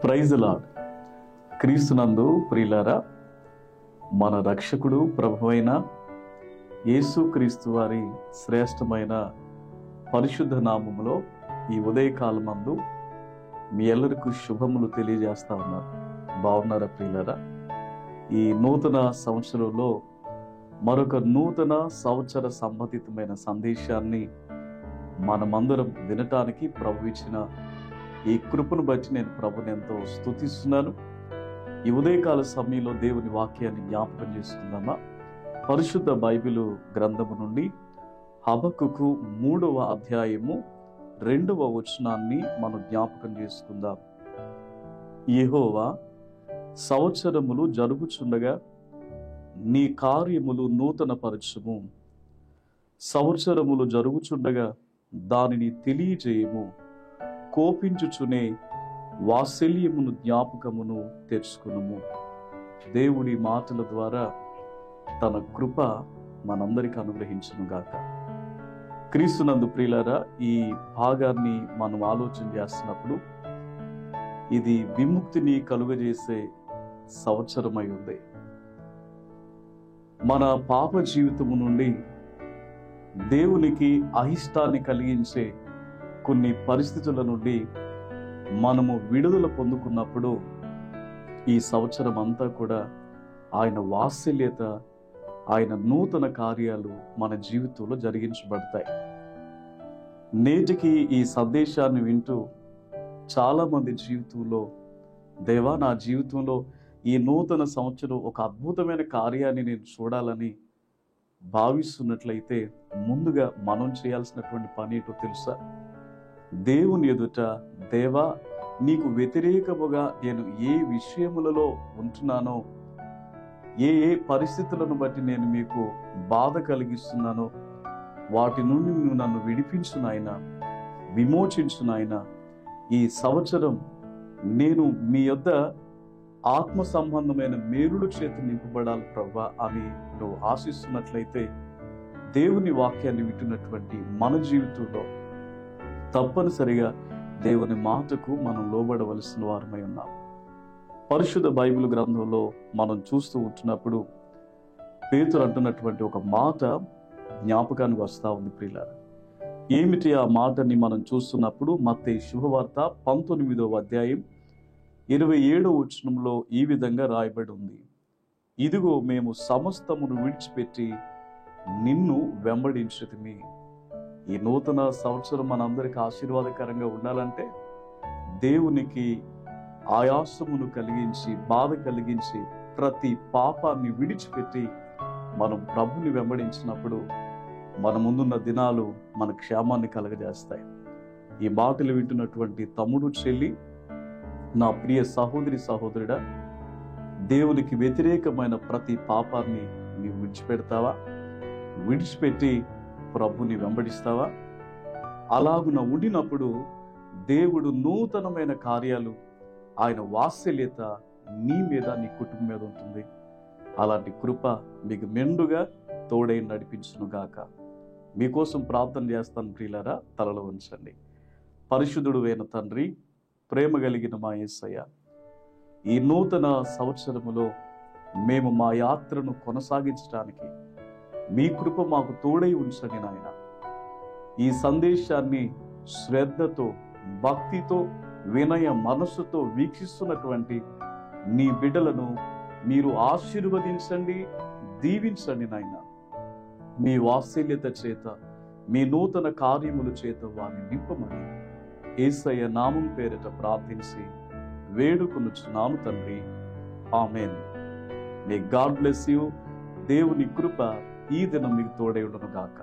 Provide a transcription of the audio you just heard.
Praise lord. క్రీస్తునందు ప్రియులారా, మన రక్షకుడు ప్రభువైన యేసుక్రీస్తు వారి శ్రేష్టమైన పరిశుద్ధ నామములో ఈ ఉదయకాలమందు మీ ಎಲ್ಲರಿಗೂ శుభములు తెలియజేస్తా ఉన్నారు. బాగున్నారా ప్రియులారా? ఈ నూతన సంవత్సరంలో మరొక నూతన సంవత్సర సంబంధితమైన సందేశాన్ని మనమందరం వినటానికి ప్రభు ఇచ్చిన ఈ కృపను బట్టి నేను ప్రభుని ఎంతో స్తుతిస్తున్నాను. ఈ ఉదయకాల సమయంలో దేవుని వాక్యాన్ని జ్ఞాపకం చేసుకుందామా? పరిశుద్ధ బైబిలు గ్రంథము నుండి హబక్కుకు 3వ అధ్యాయము 2వ వచనాన్ని మనం జ్ఞాపకం చేసుకుందాం. యెహోవా, సంవత్సరములు జరుగుచుండగా నీ కార్యములు నూతన పరచుము. సంవత్సరములు జరుగుచుండగా దానిని తెలియజేయము. కోపించుచునే వాత్సల్యమును జ్ఞాపకమును తెచ్చుకునుము. దేవుడి మాటల ద్వారా తన కృప మనందరికి అనుగ్రహించును గాక. క్రీస్తునందు ప్రియులారా, ఈ భాగాన్ని మనం ఆలోచన చేస్తున్నప్పుడు ఇది విముక్తిని కలుగజేసే సంవత్సరమై ఉంది. మన పాప జీవితము నుండి దేవునికి అయిష్టాన్ని కలిగించే కొన్ని పరిస్థితుల నుండి మనము విడుదల పొందుకున్నప్పుడు ఈ సంవత్సరం అంతా కూడా ఆయన వాత్సల్యత, ఆయన నూతన కార్యాలు మన జీవితంలో జరిగించబడతాయి. నేటికి ఈ సందేశాన్ని వింటూ చాలా మంది జీవితంలో, దేవా, నా జీవితంలో ఈ నూతన సంవత్సరం ఒక అద్భుతమైన కార్యాన్ని నేను చూడాలని భావిస్తున్నట్లయితే ముందుగా మనం చేయాల్సినటువంటి పని ఏంటో తెలుసా? దేవుని ఎదుట, దేవా, నీకు వ్యతిరేకముగా నేను ఏ విషయములలో ఉంటున్నానో, ఏ పరిస్థితులను బట్టి నేను మీకు బాధ కలిగిస్తున్నానో వాటి నుండి నువ్వు నన్ను విడిపించు నాయనా, విమోచించు నాయనా. ఈ సంవత్సరం నేను మీ యొద్ద ఆత్మ సంబంధమైన మేలుల చేత నింపబడాలి ప్రభువా అని నువ్వు ఆశిస్తున్నట్లయితే దేవుని వాక్యాన్ని వింటున్నటువంటి మన జీవితంలో తప్పనిసరిగా దేవుని మాటకు మనం లోబడవలసిన వారమై ఉన్నాం. పరిశుద్ధ బైబిల్ గ్రంథంలో మనం చూస్తూ ఉంటున్నప్పుడు పేతురు అంటున్నటువంటి ఒక మాట జ్ఞాపకానికి వస్తూ ఉంది ప్రియులారా. ఏమిటి ఆ మాటని మనం చూస్తున్నప్పుడు మత్తయి శుభవార్త 19వ అధ్యాయం 27వ వచనంలో ఈ విధంగా రాయబడి ఉంది. ఇదిగో, మేము సమస్తమును విడిచిపెట్టి నిన్ను వెంబడించుతిమి. ఈ నూతన సంవత్సరం మనందరికి ఆశీర్వాదకరంగా ఉండాలంటే దేవునికి ఆయాసమును కలిగించి, బాధ కలిగించి, ప్రతి పాపాన్ని విడిచిపెట్టి మనం ప్రభుని వెంబడించినప్పుడు మన ముందున్న దినాలు మన క్షేమాన్ని కలగజేస్తాయి. ఈ మాటలు వింటున్నటువంటి తమ్ముడు, చెల్లి, నా ప్రియ సహోదరి, సహోదరుడా, దేవునికి వ్యతిరేకమైన ప్రతి పాపాన్ని నీవు విడిచిపెడతావా? విడిచిపెట్టి ప్రభుని వెంబడిస్తావా? అలాగున ఉండినప్పుడు దేవుడు నూతనమైన కార్యాలు, ఆయన వాత్సల్యత నీ మీద, నీ కుటుంబం మీద ఉంటుంది. అలాంటి కృప మీకు మెండుగా తోడై నడిపించును గాక. మీకోసం ప్రార్థన చేస్తాను ప్రియులారా. తలలో ఉంచండి. పరిశుద్ధుడు అయిన తండ్రి, ప్రేమ కలిగిన మా యేసయ్య, ఈ నూతన సంవత్సరములో మేము మా యాత్రను కొనసాగించడానికి మీ కృప మాకు తోడై ఉంచండి నాయన. ఈ సందేశాన్ని శ్రద్ధతో, భక్తితో, వినయ మనస్సుతో వీక్షిస్తున్నటువంటి నీ బిడ్డలను మీరు ఆశీర్వదించండి, దీవించండి నాయన. మీ వాత్సల్యత చేత, మీ నూతన కార్యముల చేత వారిని నింపమని యేసయ్య నామం పేరిట ప్రార్థించి వేడుకొనుచున్నాను తండ్రి. ఆమేన్. May God bless you. దేవుని కృప ఈ దినం మీకు తోడై ఉండును గాక.